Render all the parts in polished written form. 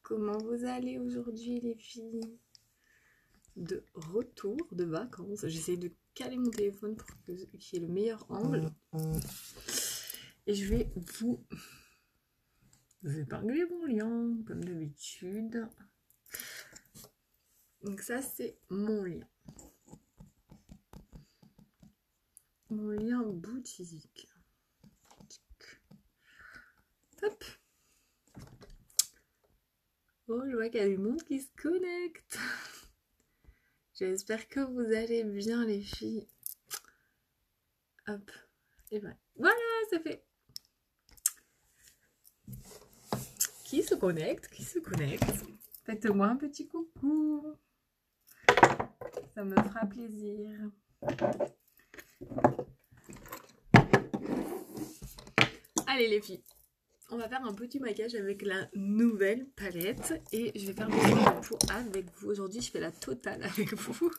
Comment vous allez aujourd'hui les filles? De retour de vacances. J'essaie de caler mon téléphone pour qu'il y ait le meilleur angle. Et je vais vous épingler mon lien, comme d'habitude. Donc ça, c'est mon lien. Mon lien boutique. Hop. Oh, je vois qu'il y a du monde qui se connecte. J'espère que vous allez bien les filles. Hop. Et ben voilà, c'est fait. Qui se connecte? Qui se connecte? Faites-moi un petit coucou. Ça me fera plaisir. Allez les filles, on va faire un petit maquillage avec la nouvelle palette et je vais faire des soins de peau avec vous. Aujourd'hui, je fais la totale avec vous.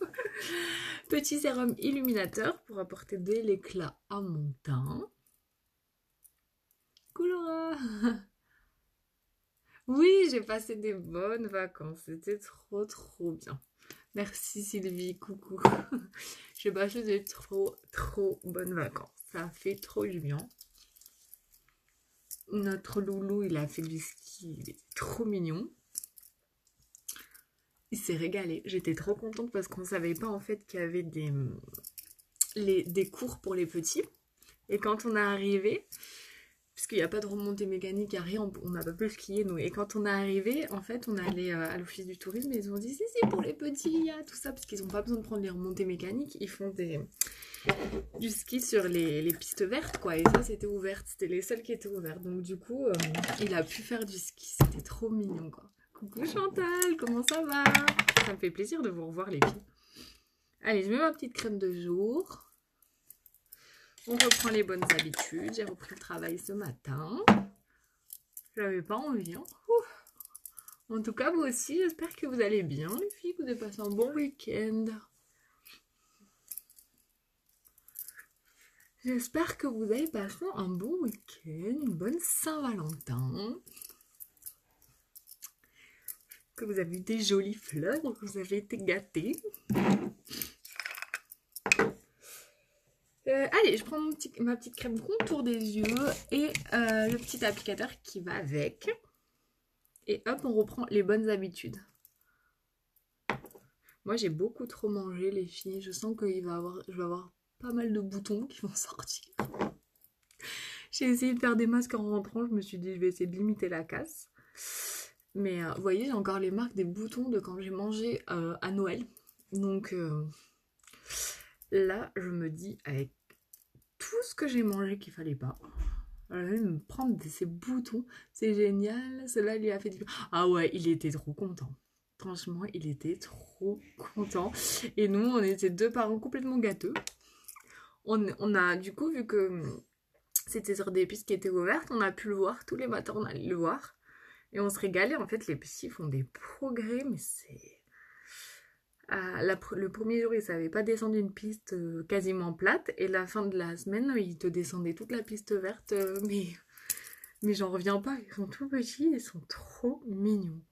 Petit sérum illuminateur pour apporter de l'éclat à mon teint. Coulora. Oui, j'ai passé des bonnes vacances. C'était trop bien. Merci Sylvie, coucou. J'ai passé des trop bonnes vacances. Ça fait trop du bien. Notre loulou, il a fait du ski, il est trop mignon. Il s'est régalé. J'étais trop contente parce qu'on savait pas en fait qu'il y avait des cours pour les petits. Et quand on est arrivé, puisqu'il n'y a pas de remontée mécanique, à rien, on n'a pas pu skier nous. Et quand on est arrivé, en fait, on est allé à l'office du tourisme et ils ont dit si pour les petits, il y a tout ça, parce qu'ils n'ont pas besoin de prendre les remontées mécaniques, ils font du ski sur les pistes vertes, quoi. Et ça, c'était ouvert, c'était les seuls qui étaient ouverts. Donc du coup, il a pu faire du ski, c'était trop mignon, quoi. Coucou Chantal, comment ça va? Ça me fait plaisir de vous revoir les filles. Allez, je mets ma petite crème de jour. On reprend les bonnes habitudes. J'ai repris le travail ce matin. J'avais pas envie. Hein. En tout cas, vous aussi, j'espère que vous allez bien, les filles, que vous avez passé un bon week-end. J'espère que vous avez passé un bon week-end, une bonne Saint-Valentin. Que vous avez eu des jolies fleurs, que vous avez été gâtés. Allez, je prends ma petite crème contour des yeux et le petit applicateur qui va avec. Et hop, on reprend les bonnes habitudes. Moi, j'ai beaucoup trop mangé, les filles. Je sens que je vais avoir pas mal de boutons qui vont sortir. J'ai essayé de faire des masques en rentrant. Je me suis dit, je vais essayer de limiter la casse. Mais vous voyez, j'ai encore les marques des boutons de quand j'ai mangé à Noël. Donc là, je me dis, avec tout ce que j'ai mangé qu'il fallait pas, je vais me prendre ces boutons. C'est génial. Cela lui a fait du... Ah ouais, il était trop content. Franchement, il était trop content. Et nous, on était deux parents complètement gâteux. On a, du coup, vu que c'était sur des pistes qui étaient ouvertes, on a pu le voir. Tous les matins, on allait le voir. Et on se régalait. En fait, les petits font des progrès, mais c'est... le premier jour, ils ne savaient pas descendre une piste quasiment plate. Et la fin de la semaine, ils te descendaient toute la piste verte. Mais j'en reviens pas. Ils sont tout petits, ils sont trop mignons.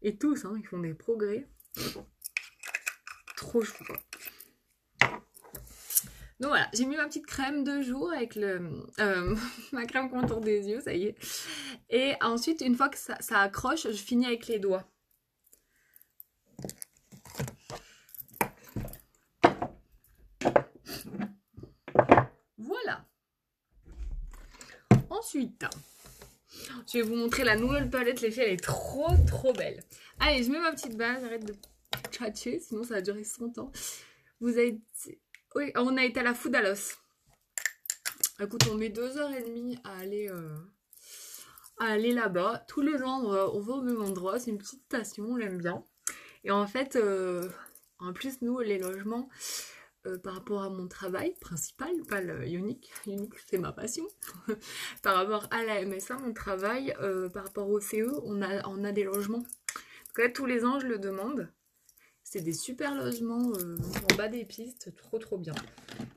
Et tous, hein, ils font des progrès. Trop chou, quoi. Donc voilà, j'ai mis ma petite crème de jour avec ma crème contour des yeux, ça y est. Et ensuite, une fois que ça accroche, je finis avec les doigts. Voilà. Ensuite, je vais vous montrer la nouvelle palette, les filles, elle est trop belle. Allez, je mets ma petite base, j'arrête de tchatcher, sinon ça va durer 100 ans. Vous avez... Oui, on a été à la Foudalos. Écoute, on met 2h30 à aller là-bas. Tous les ans, on va au même endroit. C'est une petite station, on l'aime bien. Et en fait, en plus, nous, les logements, par rapport à mon travail principal, pas le Unique, c'est ma passion. Par rapport à la MSA, mon travail, par rapport au CE, on a des logements. Donc là, tous les ans, je le demande. C'est des super logements en bas des pistes, trop bien.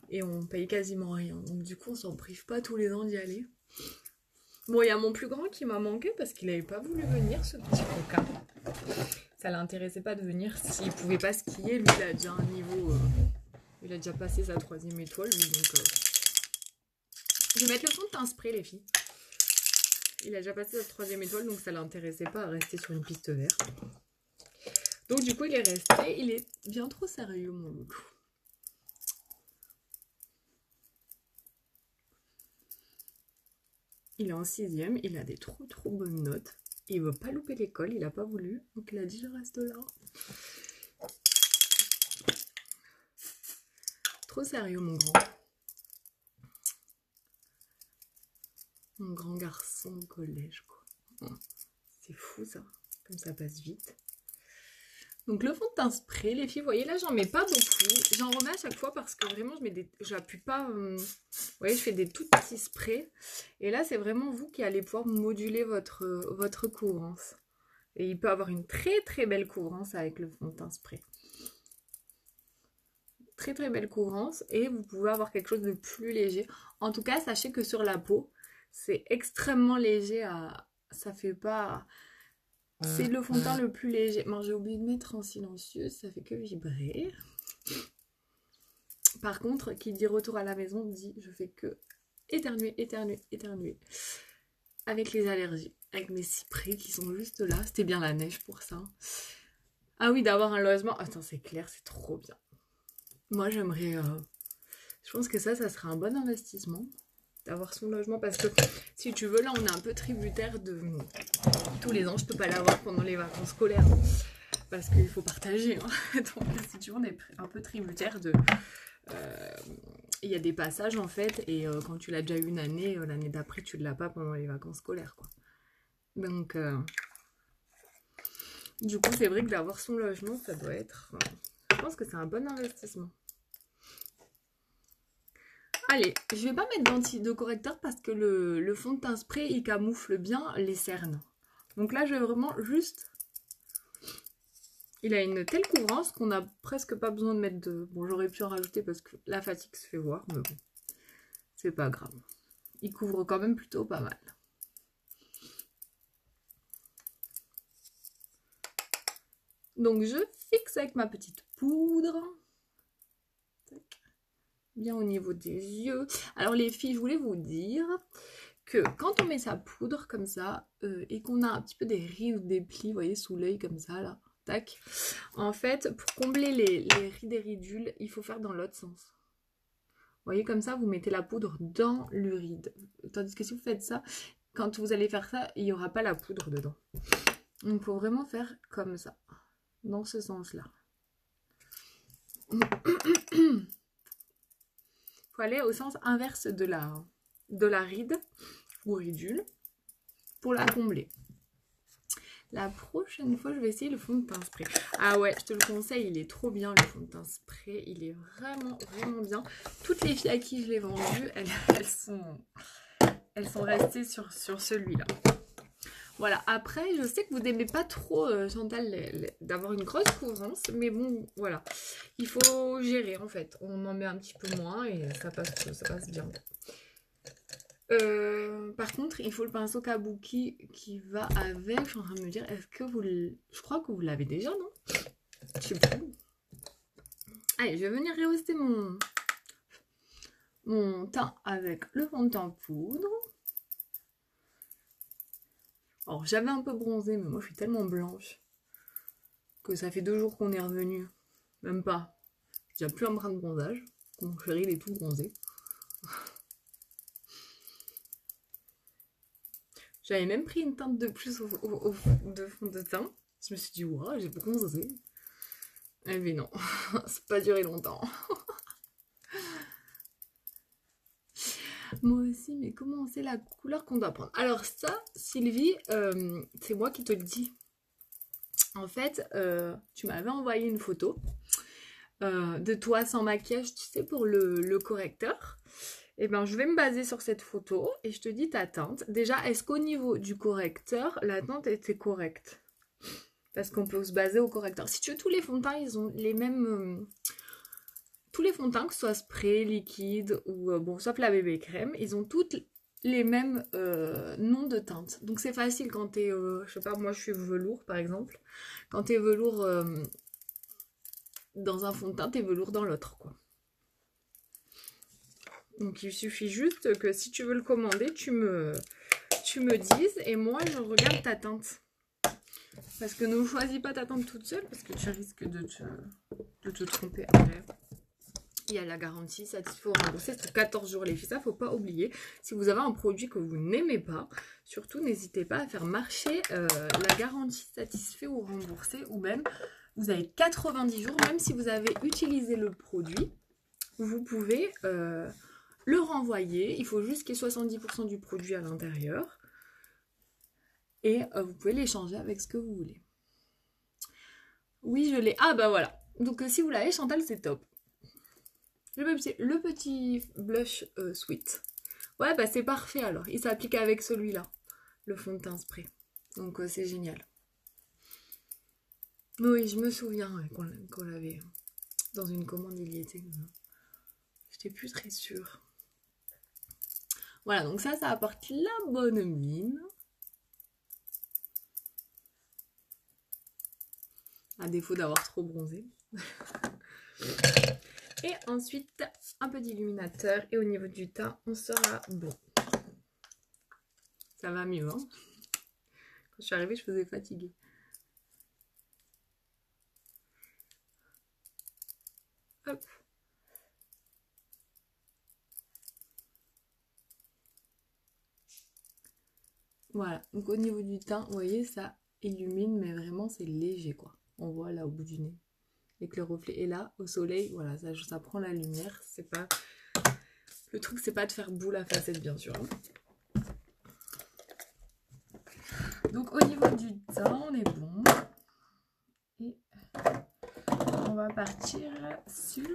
Et on paye quasiment rien. Donc du coup, on s'en prive pas tous les ans d'y aller. Bon, il y a mon plus grand qui m'a manqué parce qu'il n'avait pas voulu venir, ce petit coquin. Ça l'intéressait pas de venir s'il pouvait pas skier. Lui, il a déjà un niveau... il a déjà passé sa 3e étoile, lui, donc... Je vais mettre le fond de teint spray, les filles. Il a déjà passé sa 3e étoile, donc ça l'intéressait pas à rester sur une piste verte. Donc du coup, il est resté. Il est bien trop sérieux, mon loulou. Il est en 6e, il a des trop bonnes notes. Il veut pas louper l'école, il a pas voulu. Donc il a dit je reste là. Trop sérieux, mon grand. Mon grand garçon au collège, quoi. C'est fou, ça. Comme ça passe vite. Donc le fond de teint spray, les filles, vous voyez, là, j'en mets pas beaucoup. J'en remets à chaque fois parce que vraiment, j'appuie pas... Vous voyez, je fais des tout petits sprays. Et là, c'est vraiment vous qui allez pouvoir moduler votre couvrance. Et il peut avoir une très belle couvrance avec le fond de teint spray. Très belle couvrance. Et vous pouvez avoir quelque chose de plus léger. En tout cas, sachez que sur la peau, c'est extrêmement léger à... Ça fait pas... C'est le fond de teint le plus léger. Bon, j'ai oublié de mettre en silencieux, ça fait que vibrer. Par contre, qui dit retour à la maison dit je fais que éternuer. Avec les allergies, avec mes cyprès qui sont juste là. C'était bien la neige pour ça. Ah oui, d'avoir un logement. Attends, c'est clair, c'est trop bien. Moi, j'aimerais... Je pense que ça serait un bon investissement. D'avoir son logement parce que si tu veux, là, on est un peu tributaire de... Tous les ans, je peux pas l'avoir pendant les vacances scolaires parce qu'il faut partager. Hein. Donc, si tu veux, on est un peu tributaire de... Il y a des passages en fait, et quand tu l'as déjà eu une année, l'année d'après, tu ne l'as pas pendant les vacances scolaires, quoi. Donc, du coup, c'est vrai que d'avoir son logement, ça doit être... je pense que c'est un bon investissement. Allez, je vais pas mettre de correcteur parce que le fond de teint spray, il camoufle bien les cernes. Donc là, je vais vraiment juste... Il a une telle couvrance qu'on n'a presque pas besoin de mettre de... Bon, j'aurais pu en rajouter parce que la fatigue se fait voir, mais bon, c'est pas grave. Il couvre quand même plutôt pas mal. Donc, je fixe avec ma petite poudre. Bien au niveau des yeux. Alors, les filles, je voulais vous dire que quand on met sa poudre comme ça, et qu'on a un petit peu des rides ou des plis, vous voyez, sous l'œil comme ça, là, tac. En fait, pour combler les rides et ridules, il faut faire dans l'autre sens. Vous voyez, comme ça, vous mettez la poudre dans le ride. Tandis que si vous faites ça, quand vous allez faire ça, il n'y aura pas la poudre dedans. Donc, il faut vraiment faire comme ça, dans ce sens-là. Il faut aller au sens inverse de la ride ou ridule pour la combler. La prochaine fois, je vais essayer le fond de teint spray. Ah ouais, je te le conseille, il est trop bien le fond de teint spray. Il est vraiment bien. Toutes les filles à qui je l'ai vendu, elles sont restées sur celui-là. Voilà, après, je sais que vous n'aimez pas trop, Chantal, d'avoir une grosse couvrance. Mais bon, voilà. Il faut gérer, en fait. On en met un petit peu moins et ça passe bien. Par contre, il faut le pinceau kabuki qui va avec. Je suis en train de me dire, est-ce que vous... Je crois que vous l'avez déjà, non? Je sais plus. Allez, je vais venir rehausser mon teint avec le fond de teint poudre. Alors, j'avais un peu bronzé, mais moi, je suis tellement blanche que ça fait 2 jours qu'on est revenu. Même pas. J'ai plus un brin de bronzage. Mon chéri, il est tout bronzé. J'avais même pris une teinte de plus de fond de teint. Je me suis dit, waouh, j'ai bronzé. Eh bien non, c'est pas duré longtemps. Moi aussi, mais comment c'est la couleur qu'on doit prendre? Alors ça, Sylvie, c'est moi qui te le dis. En fait, tu m'avais envoyé une photo de toi sans maquillage, tu sais, pour le correcteur. Et ben, je vais me baser sur cette photo et je te dis ta teinte. Déjà, est-ce qu'au niveau du correcteur, la teinte était correcte? Parce qu'on peut se baser au correcteur. Si tu veux, tous les fonds de teint, ils ont les mêmes... tous les fonds de teint, que ce soit spray, liquide ou... bon, sauf la bébé crème, ils ont toutes les mêmes noms de teintes. Donc c'est facile quand t'es, je sais pas, moi je suis velours par exemple. Quand t'es velours dans un fond de teint, t'es velours dans l'autre, quoi. Donc il suffit juste que si tu veux le commander, tu me dises et moi je regarde ta teinte. Parce que ne choisis pas ta teinte toute seule parce que tu risques de te tromper après. Il y a la garantie satisfait ou remboursé sur 14 jours les filles, ça faut pas oublier. Si vous avez un produit que vous n'aimez pas, surtout n'hésitez pas à faire marcher la garantie satisfait ou remboursé, ou même vous avez 90 jours, même si vous avez utilisé le produit, vous pouvez le renvoyer. Il faut juste qu'il y ait 70% du produit à l'intérieur et vous pouvez l'échanger avec ce que vous voulez. Oui, je l'ai. Ah bah voilà. Donc si vous l'avez, Chantal, c'est top. Le petit blush sweet. Ouais, bah c'est parfait alors. Il s'applique avec celui-là, le fond de teint spray. Donc c'est génial. Oui, je me souviens ouais, qu'on l'avait dans une commande, il y était. J'étais plus très sûre. Voilà, donc ça apporte la bonne mine. À défaut d'avoir trop bronzé. Et ensuite, un peu d'illuminateur. Et au niveau du teint, on sera bon. Ça va mieux, hein. Quand je suis arrivée, je faisais fatiguée. Hop. Voilà, donc au niveau du teint, vous voyez, ça illumine, mais vraiment c'est léger, quoi. On voit là au bout du nez, avec le reflet. Et là, au soleil, voilà, ça prend la lumière. C'est pas... Le truc, c'est pas de faire boule à facette, bien sûr. Donc au niveau du teint, on est bon. Et on va partir sur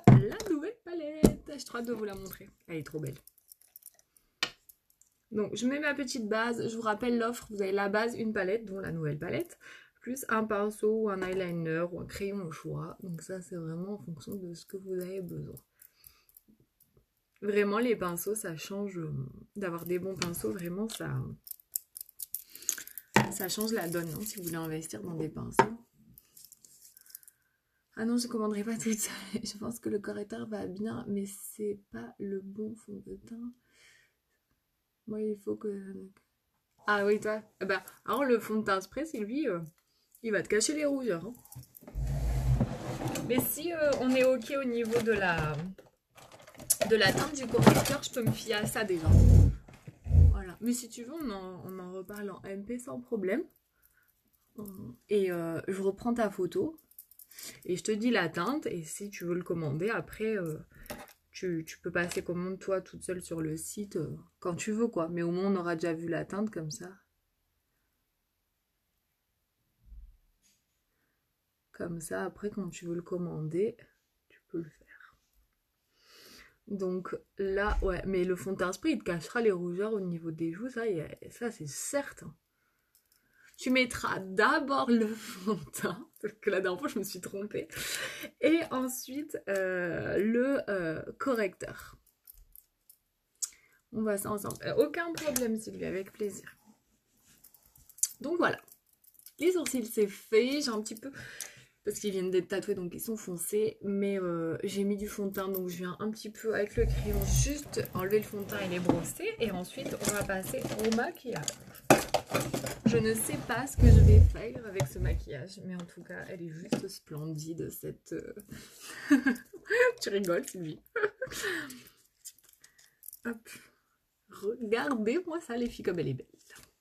la nouvelle palette. J'ai trop hâte de vous la montrer. Elle est trop belle. Donc je mets ma petite base. Je vous rappelle l'offre. Vous avez la base, une palette, dont la nouvelle palette, plus un pinceau ou un eyeliner ou un crayon au choix. Donc ça, c'est vraiment en fonction de ce que vous avez besoin. Vraiment, les pinceaux, ça change. D'avoir des bons pinceaux, vraiment, ça change la donne, hein, si vous voulez investir dans des pinceaux. Ah non, je ne commanderai pas toute seule. Je pense que le correcteur va bien, mais c'est pas le bon fond de teint. Moi, il faut que... Ah oui, toi. Bah, alors le fond de teint spray, c'est lui, il va te cacher les rougeurs. Hein. Mais si on est ok au niveau de la teinte du correcteur, je peux me fier à ça déjà. Voilà. Mais si tu veux, on en reparle en MP sans problème. Et je reprends ta photo. Et je te dis la teinte. Et si tu veux le commander, après, tu peux passer commande toi toute seule sur le site quand tu veux, quoi. Mais au moins, on aura déjà vu la teinte comme ça. Comme ça, après, quand tu veux le commander, tu peux le faire. Donc là, ouais, mais le fond de teint spray, il te cachera les rougeurs au niveau des joues, ça c'est certain. Tu mettras d'abord le fond de teint, parce que la dernière fois je me suis trompée, et ensuite le correcteur. On va ça ensemble. Aucun problème Sylvie, avec plaisir. Donc voilà, les sourcils c'est fait, j'ai un petit peu... Parce qu'ils viennent d'être tatoués, donc ils sont foncés. Mais j'ai mis du fond de teint, donc je viens un petit peu avec le crayon juste enlever le fond de teint et les brosser. Et ensuite, on va passer au maquillage. Je ne sais pas ce que je vais faire avec ce maquillage, mais en tout cas, elle est juste splendide, cette... Tu rigoles, Sylvie. Hop. Regardez-moi ça, les filles, comme elle est belle.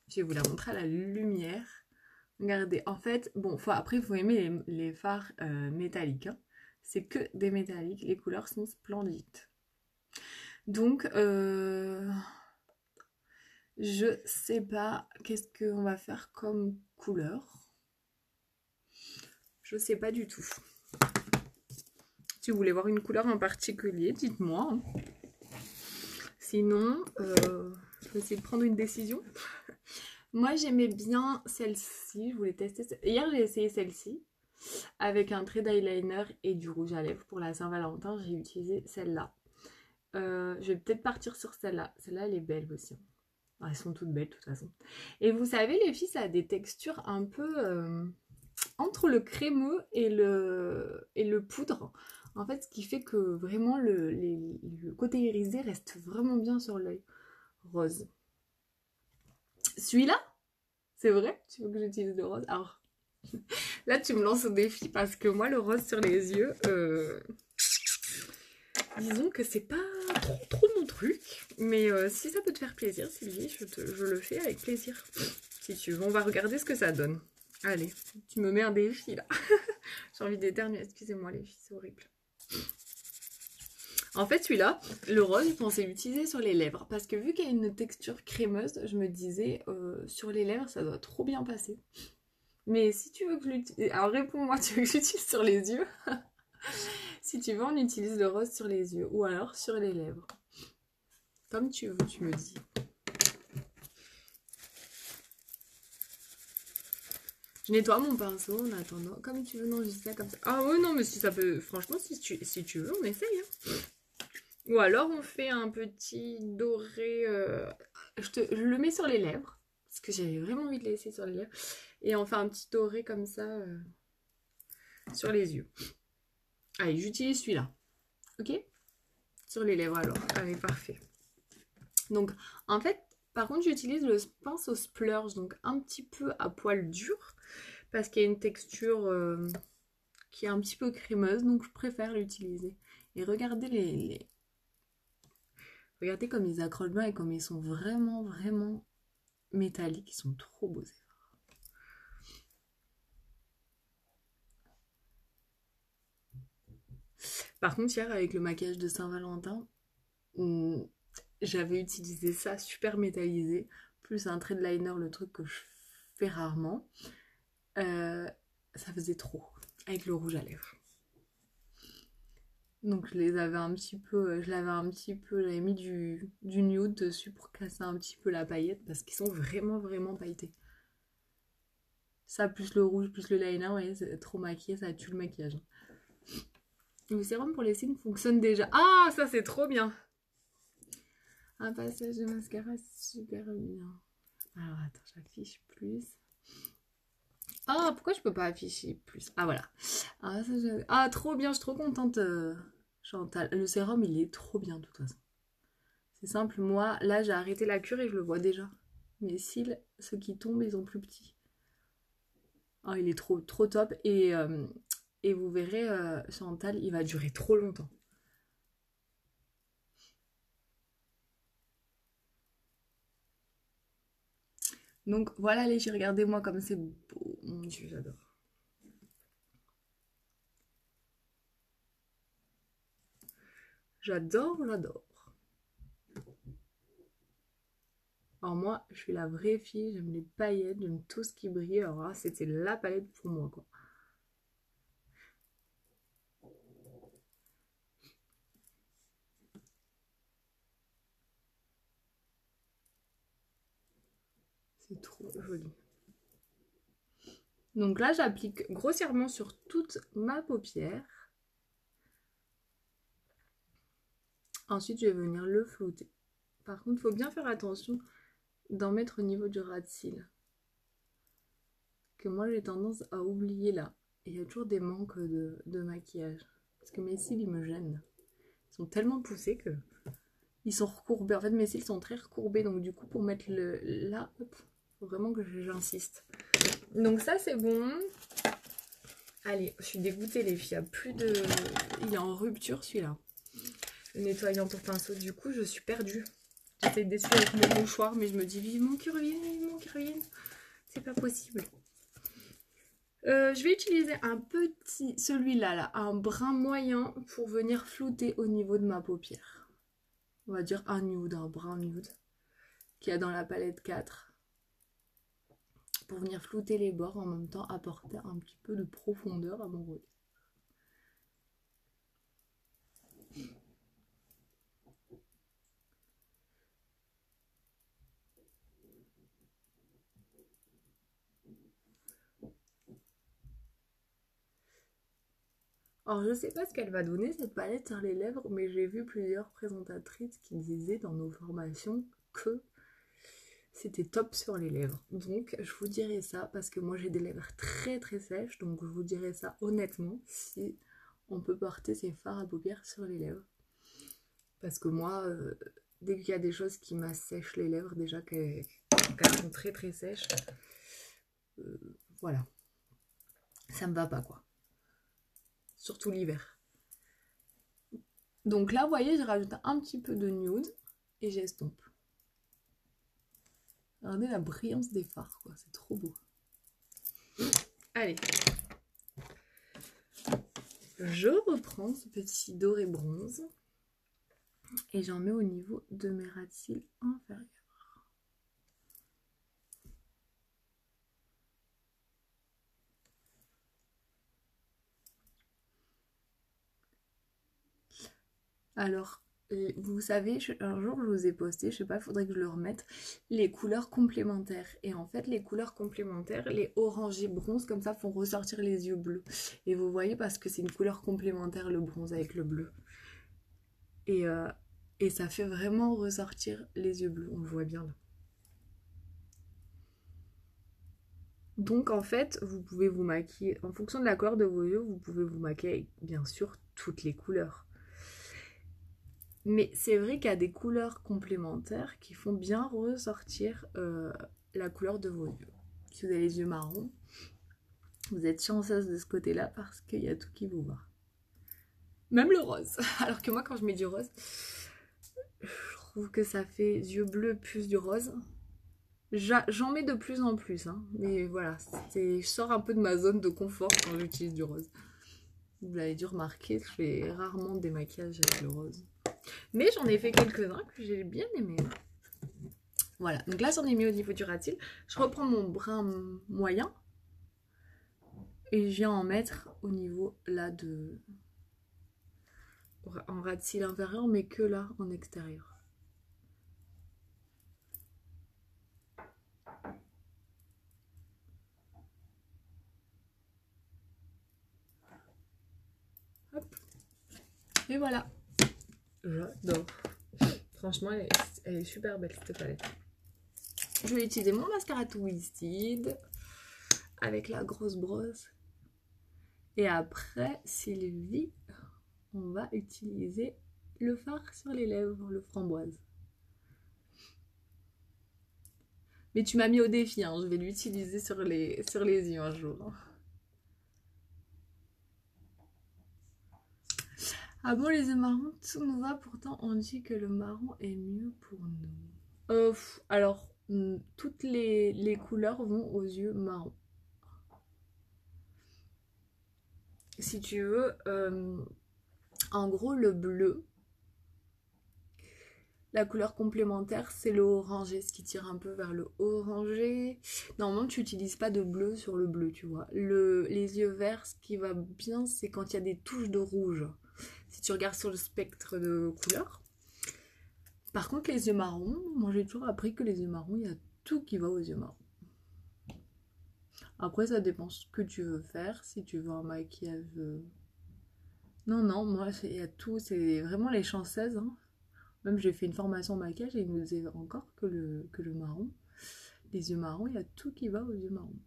Je vais vous la montrer à la lumière. Regardez, en fait, bon, après, il faut aimer les fards métalliques. Hein. C'est que des métalliques. Les couleurs sont splendides. Donc, je sais pas qu'est-ce qu'on va faire comme couleur. Je sais pas du tout. Si vous voulez voir une couleur en particulier, dites-moi. Hein. Sinon, je vais essayer de prendre une décision. Moi, j'aimais bien celle-ci. Je voulais tester. Hier, j'ai essayé celle-ci. Avec un trait d'eyeliner et du rouge à lèvres. Pour la Saint-Valentin, j'ai utilisé celle-là. Je vais peut-être partir sur celle-là. Celle-là, elle est belle aussi. Elles sont toutes belles de toute façon. Et vous savez, les filles, ça a des textures un peu entre le crémeux et le poudre. En fait, ce qui fait que vraiment le côté irisé reste vraiment bien sur l'œil. Rose. Celui-là, c'est vrai? Tu veux que j'utilise le rose? Alors, là, tu me lances au défi parce que moi, le rose sur les yeux, disons que c'est pas trop mon truc. Mais si ça peut te faire plaisir, Sylvie, je le fais avec plaisir. Si tu veux, on va regarder ce que ça donne. Allez, tu me mets un défi là. J'ai envie d'éternuer. Excusez-moi les filles, c'est horrible. En fait, celui-là, le rose, je pensais l'utiliser sur les lèvres. Parce que vu qu'il y a une texture crémeuse, je me disais, sur les lèvres, ça doit trop bien passer. Mais si tu veux que je l'utilise... Alors réponds-moi, tu veux que j'utilise sur les yeux? Si tu veux, on utilise le rose sur les yeux. Ou alors sur les lèvres. Comme tu veux, tu me dis. Je nettoie mon pinceau en attendant. Comme tu veux, non, je dis ça comme ça. Ah ouais, non, mais si ça peut... Franchement, si tu veux, on essaye. Hein. Ou alors, on fait un petit doré... je le mets sur les lèvres. Parce que j'avais vraiment envie de le laisser sur les lèvres. Et on fait un petit doré comme ça sur les yeux. Allez, j'utilise celui-là. Ok? Sur les lèvres alors. Allez, parfait. Donc, en fait, par contre, j'utilise le pinceau splurge. Donc, un petit peu à poil dur. Parce qu'il y a une texture qui est un petit peu crémeuse. Donc, je préfère l'utiliser. Et regardez regardez comme ils accrochent bien et comme ils sont vraiment, vraiment métalliques. Ils sont trop beaux. Par contre, hier, avec le maquillage de Saint-Valentin, j'avais utilisé ça super métallisé, plus un trait de liner, le truc que je fais rarement. Ça faisait trop avec le rouge à lèvres. Donc je les avais un petit peu, j'avais mis du nude dessus pour casser un petit peu la paillette parce qu'ils sont vraiment vraiment pailletés. Ça plus le rouge plus le liner, ouais, c'est trop maquillé, ça tue le maquillage. Le sérum pour les cils fonctionne déjà. Ah, ça c'est trop bien. Un passage de mascara super bien. Alors attends, j'affiche plus. Ah, pourquoi je peux pas afficher plus? Ah voilà. Ah, trop bien, je suis trop contente, Chantal. Le sérum, il est trop bien de toute façon. C'est simple, moi, là, j'ai arrêté la cure et je le vois déjà. Mes cils, ceux qui tombent, ils sont plus petits. Oh, il est trop, trop top. Et vous verrez, Chantal, il va durer trop longtemps. Donc voilà les filles, regardez-moi comme c'est beau. Mon Dieu, j'adore. J'adore, j'adore. Alors moi, je suis la vraie fille, j'aime les paillettes, j'aime tout ce qui brille. Alors là, c'était la palette pour moi, quoi. C'est trop joli. Donc là, j'applique grossièrement sur toute ma paupière. Ensuite, je vais venir le flouter. Par contre, il faut bien faire attention d'en mettre au niveau du ras de cils. Que moi, j'ai tendance à oublier là. Et il y a toujours des manques de maquillage. Parce que mes cils, ils me gênent. Ils sont tellement poussés que... Ils sont recourbés. En fait, mes cils sont très recourbés. Donc du coup, pour mettre là, il faut vraiment que j'insiste. Donc ça, c'est bon. Allez, je suis dégoûtée les filles. Il y a plus de... Il est en rupture celui-là. Le nettoyant pour pinceau. Du coup, je suis perdue. J'essaie d'essuyer avec mon mouchoir, mais je me dis vivement qu'il revienne, vivement qu'il revienne. C'est pas possible. Je vais utiliser un petit, celui-là, là, un brun moyen pour venir flouter au niveau de ma paupière. On va dire un nude, un brun nude, qu'il y a dans la palette 4. Pour venir flouter les bords, en même temps apporter un petit peu de profondeur à mon relief. Alors je sais pas ce qu'elle va donner cette palette sur les lèvres, mais j'ai vu plusieurs présentatrices qui disaient dans nos formations que c'était top sur les lèvres. Donc je vous dirai ça parce que moi j'ai des lèvres très très sèches, donc je vous dirai ça honnêtement si on peut porter ces fards à paupières sur les lèvres. Parce que moi, dès qu'il y a des choses qui m'assèchent les lèvres, déjà qu'elles sont très très sèches, voilà, ça me va pas quoi. Surtout l'hiver. Donc là, vous voyez, j'ai rajouté un petit peu de nude et j'estompe. Regardez la brillance des fards, quoi, c'est trop beau. Allez. Je reprends ce petit doré bronze et j'en mets au niveau de mes ras de cils inférieurs. Alors, vous savez, un jour je vous ai posté, je sais pas, il faudrait que je le remette, les couleurs complémentaires. Et en fait, les couleurs complémentaires, les orangés bronze, comme ça, font ressortir les yeux bleus. Et vous voyez, parce que c'est une couleur complémentaire, le bronze avec le bleu. Et ça fait vraiment ressortir les yeux bleus, on le voit bien là. Donc en fait, vous pouvez vous maquiller, en fonction de la couleur de vos yeux, vous pouvez vous maquiller avec, bien sûr, toutes les couleurs. Mais c'est vrai qu'il y a des couleurs complémentaires qui font bien ressortir la couleur de vos yeux. Si vous avez les yeux marrons, vous êtes chanceuse de ce côté-là parce qu'il y a tout qui vous va. Même le rose. Alors que moi, quand je mets du rose, je trouve que ça fait yeux bleus plus du rose. J'en mets de plus en plus, hein. Mais voilà, je sors un peu de ma zone de confort quand j'utilise du rose. Vous l'avez dû remarquer, je fais rarement des maquillages avec le rose. Mais j'en ai fait quelques-uns que j'ai bien aimés. Voilà, donc là j'en ai mis au niveau du ras de cils. Je reprends mon brun moyen et je viens en mettre au niveau là de... en ras de cils inférieur, mais que là en extérieur. Hop. Et voilà. J'adore. Franchement, elle est super belle cette palette. Je vais utiliser mon mascara Twisted avec la grosse brosse. Et après, Sylvie, on va utiliser le fard sur les lèvres, le framboise. Mais tu m'as mis au défi, hein, je vais l'utiliser sur les yeux un jour. Ah bon, les yeux marrons, tout nous va, pourtant on dit que le marron est mieux pour nous. Alors, toutes les couleurs vont aux yeux marrons. Si tu veux, en gros, le bleu, la couleur complémentaire, c'est le orangé, ce qui tire un peu vers le orangé. Normalement, tu n'utilises pas de bleu sur le bleu, tu vois. Les yeux verts, ce qui va bien, c'est quand il y a des touches de rouge. Si tu regardes sur le spectre de couleurs. Par contre, les yeux marrons, moi j'ai toujours appris que les yeux marrons, il y a tout qui va aux yeux marrons. Après, ça dépend ce que tu veux faire. Si tu veux un maquillage... Non, non, moi, il y a tout. C'est vraiment les chanceuses, hein. Même j'ai fait une formation maquillage et ils nous disaient encore que le marron, les yeux marrons, il y a tout qui va aux yeux marrons.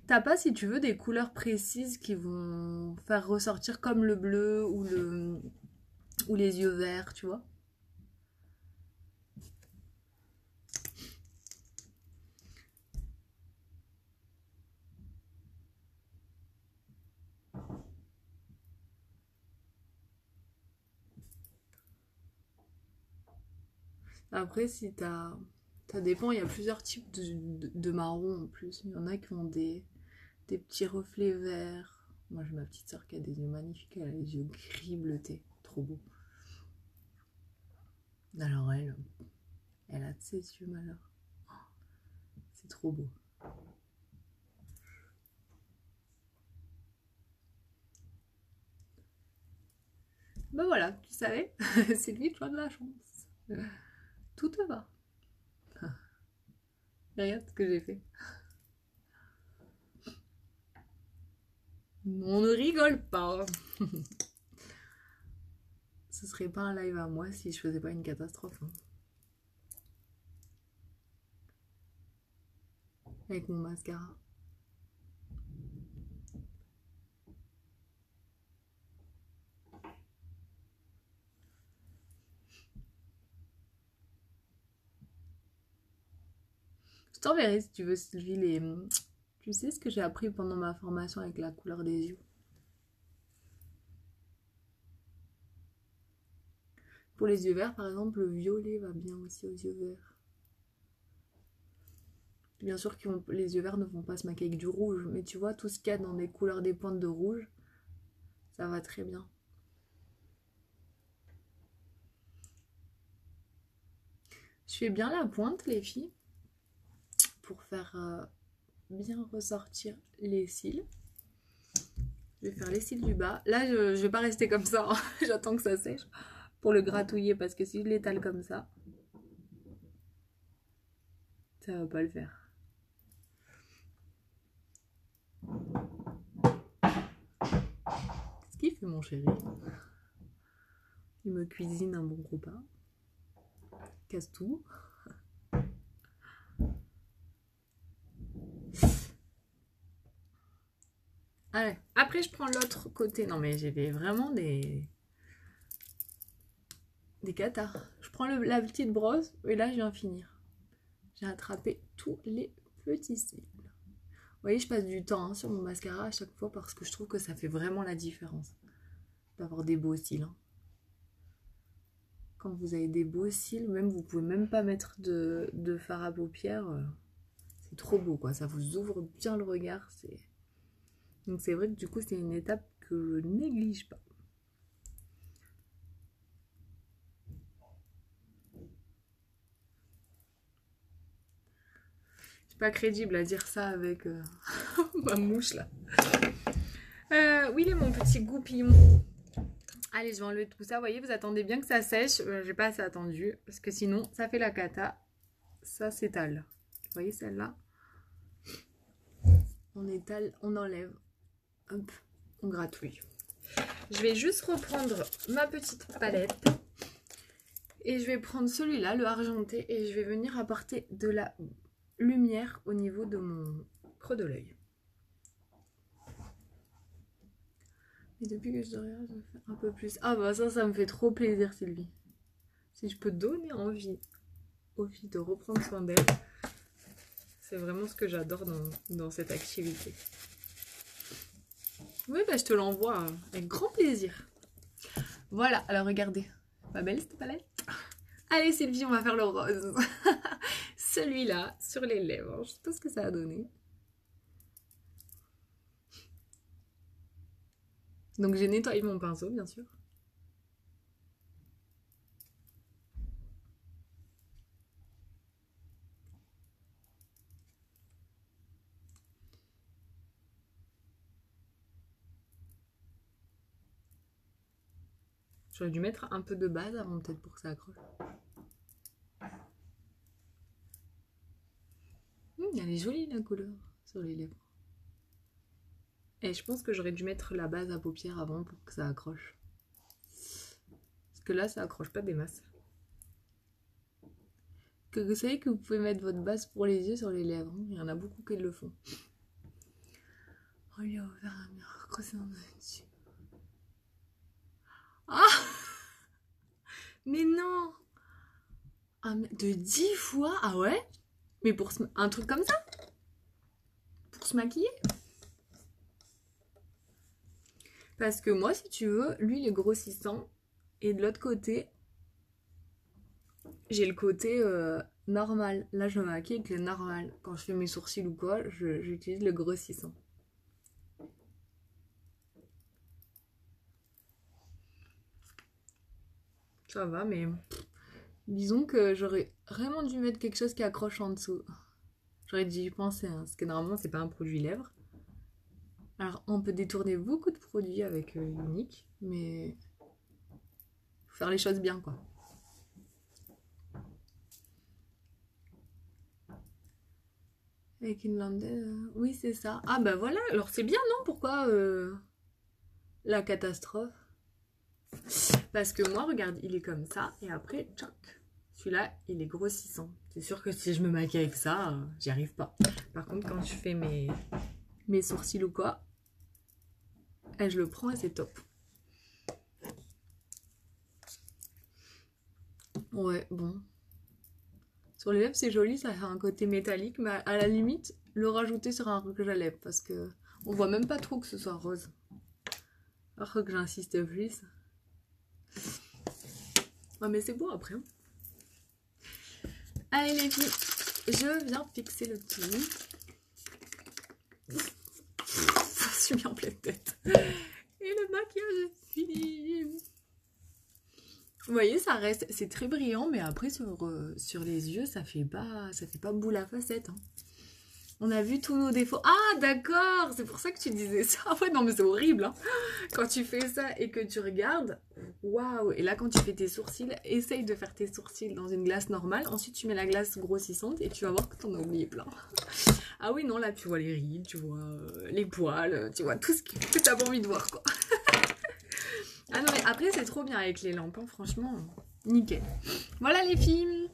T'as pas, si tu veux, des couleurs précises qui vont faire ressortir comme le bleu ou les yeux verts, tu vois? Après, si t'as... Ça dépend, il y a plusieurs types de marron en plus. Il y en a qui ont des petits reflets verts. Moi, j'ai ma petite soeur qui a des yeux magnifiques. Elle a les yeux gris bleutés. Trop beau. Alors, elle a de ses yeux malheur. C'est trop beau. Ben voilà, tu savais, Sylvie, tu as de la chance. Tout te va. Regarde ce que j'ai fait. On ne rigole pas. Ce serait pas un live à moi si je faisais pas une catastrophe. Hein. Avec mon mascara. Je t'enverrai si tu veux, Sylvie, les... Tu sais ce que j'ai appris pendant ma formation avec la couleur des yeux? Pour les yeux verts, par exemple, le violet va bien aussi aux yeux verts. Bien sûr que les yeux verts ne vont pas se maquiller avec du rouge, mais tu vois, tout ce qu'il y a dans des couleurs des pointes de rouge, ça va très bien. Je fais bien la pointe, les filles, pour faire bien ressortir les cils. Je vais faire les cils du bas. Là, je vais pas rester comme ça. Hein. J'attends que ça sèche pour le gratouiller parce que si je l'étale comme ça va pas le faire. Qu'est-ce qu'il fait, mon chéri? Il me cuisine un bon repas. Casse tout. Allez, après je prends l'autre côté. Non mais j'ai vraiment des cathares. Je prends la petite brosse et là je viens finir. J'ai attrapé tous les petits cils. Vous voyez, je passe du temps hein, sur mon mascara à chaque fois parce que je trouve que ça fait vraiment la différence d'avoir des beaux cils. Hein. Quand vous avez des beaux cils, même vous pouvez même pas mettre de fard à paupières. C'est trop beau quoi, ça vous ouvre bien le regard. Donc c'est vrai que du coup c'est une étape que je néglige pas. C'est pas crédible à dire ça avec ma mouche là. Où il est mon petit goupillon? Allez, je vais enlever tout ça. Vous voyez, vous attendez bien que ça sèche. J'ai pas assez attendu parce que sinon ça fait la cata. Ça s'étale. Vous voyez celle-là? On étale, on enlève. Hop, on gratouille. Je vais juste reprendre ma petite palette. Et je vais prendre celui-là, le argenté. Et je vais venir apporter de la lumière au niveau de mon creux de l'œil. Et depuis que je regarde, je fais un peu plus. Ah bah ça me fait trop plaisir, Sylvie. Si je peux donner envie aux filles de reprendre soin d'elles, c'est vraiment ce que j'adore dans cette activité. Oui, bah je te l'envoie avec grand plaisir. Voilà, alors regardez. Pas belle cette palette? Allez Sylvie, on va faire le rose. Celui-là, sur les lèvres. Je sais pas ce que ça a donné. Donc j'ai nettoyé mon pinceau, bien sûr. J'aurais dû mettre un peu de base avant peut-être pour que ça accroche. Elle est jolie la couleur sur les lèvres. Et je pense que j'aurais dû mettre la base à paupières avant pour que ça accroche. Parce que là, ça accroche pas des masses. Que vous savez que vous pouvez mettre votre base pour les yeux sur les lèvres. Il y en a beaucoup qui le font. Relier au verre à miroir, creuser dans le dessus. Ah! Mais non! Ah, de 10 fois? Ah ouais? Mais pour un truc comme ça? Pour se maquiller? Parce que moi, si tu veux, lui, il est grossissant. Et de l'autre côté, j'ai le côté normal. Là, je me maquille avec le normal. Quand je fais mes sourcils ou quoi, j'utilise le grossissant. Ça va, mais disons que j'aurais vraiment dû mettre quelque chose qui accroche en dessous. J'aurais dû y penser, hein, parce que normalement, c'est pas un produit lèvres. Alors, on peut détourner beaucoup de produits avec Unique, mais faut faire les choses bien, quoi. Avec une landelle. Oui, c'est ça. Ah bah voilà, alors c'est bien, non? Pourquoi la catastrophe? Parce que moi, regarde, il est comme ça, et après, tchoc. Celui-là, il est grossissant. C'est sûr que si je me maquille avec ça, j'y arrive pas. Par contre, quand je fais mes sourcils ou quoi, je le prends et c'est top. Ouais, bon. Sur les lèvres, c'est joli, ça fait un côté métallique, mais à la limite, le rajouter sur un rouge à lèvres, parce que on voit même pas trop que ce soit rose. Alors que j'insiste plus. Ouais, mais c'est beau après. Allez les filles, je viens fixer le tout. Je suis mis en pleine tête. Et le maquillage est fini. Vous voyez, ça reste, c'est très brillant, mais après sur les yeux, ça fait pas boule à facettes. Hein. On a vu tous nos défauts. Ah, d'accord, c'est pour ça que tu disais ça. Ouais, non, mais c'est horrible. Hein. Quand tu fais ça et que tu regardes, waouh. Et là, quand tu fais tes sourcils, essaye de faire tes sourcils dans une glace normale. Ensuite, tu mets la glace grossissante et tu vas voir que t'en as oublié plein. Ah oui, non, là, tu vois les rides, tu vois les poils, tu vois tout ce que t'as pas envie de voir, quoi. Ah non, mais après, c'est trop bien avec les lampes, hein, franchement, nickel. Voilà les filles.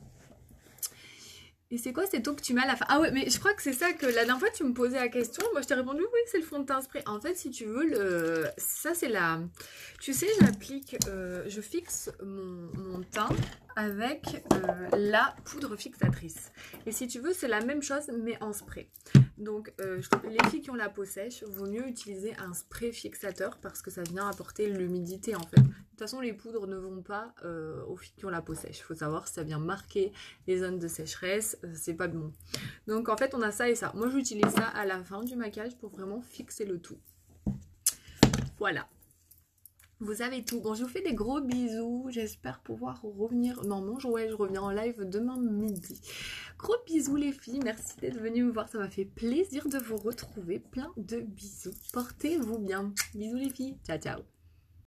Et c'est quoi cette eau que tu mets à la fin? Ah ouais, mais je crois que c'est ça que la dernière fois tu me posais la question. Moi je t'ai répondu oui, c'est le fond de teint spray. En fait, si tu veux, ça c'est la... Tu sais, j'applique, je fixe mon teint avec la poudre fixatrice. Et si tu veux, c'est la même chose mais en spray. Donc les filles qui ont la peau sèche, vaut mieux utiliser un spray fixateur parce que ça vient apporter l'humidité en fait. De toute façon, les poudres ne vont pas aux filles qui ont la peau sèche. Il faut savoir si ça vient marquer les zones de sécheresse, c'est pas bon. Donc en fait, on a ça et ça. Moi, j'utilise ça à la fin du maquillage pour vraiment fixer le tout. Voilà. Vous avez tout. Bon, je vous fais des gros bisous. J'espère pouvoir revenir. Non, je reviens en live demain midi. Gros bisous les filles. Merci d'être venues me voir. Ça m'a fait plaisir de vous retrouver. Plein de bisous. Portez-vous bien. Bisous les filles. Ciao, ciao.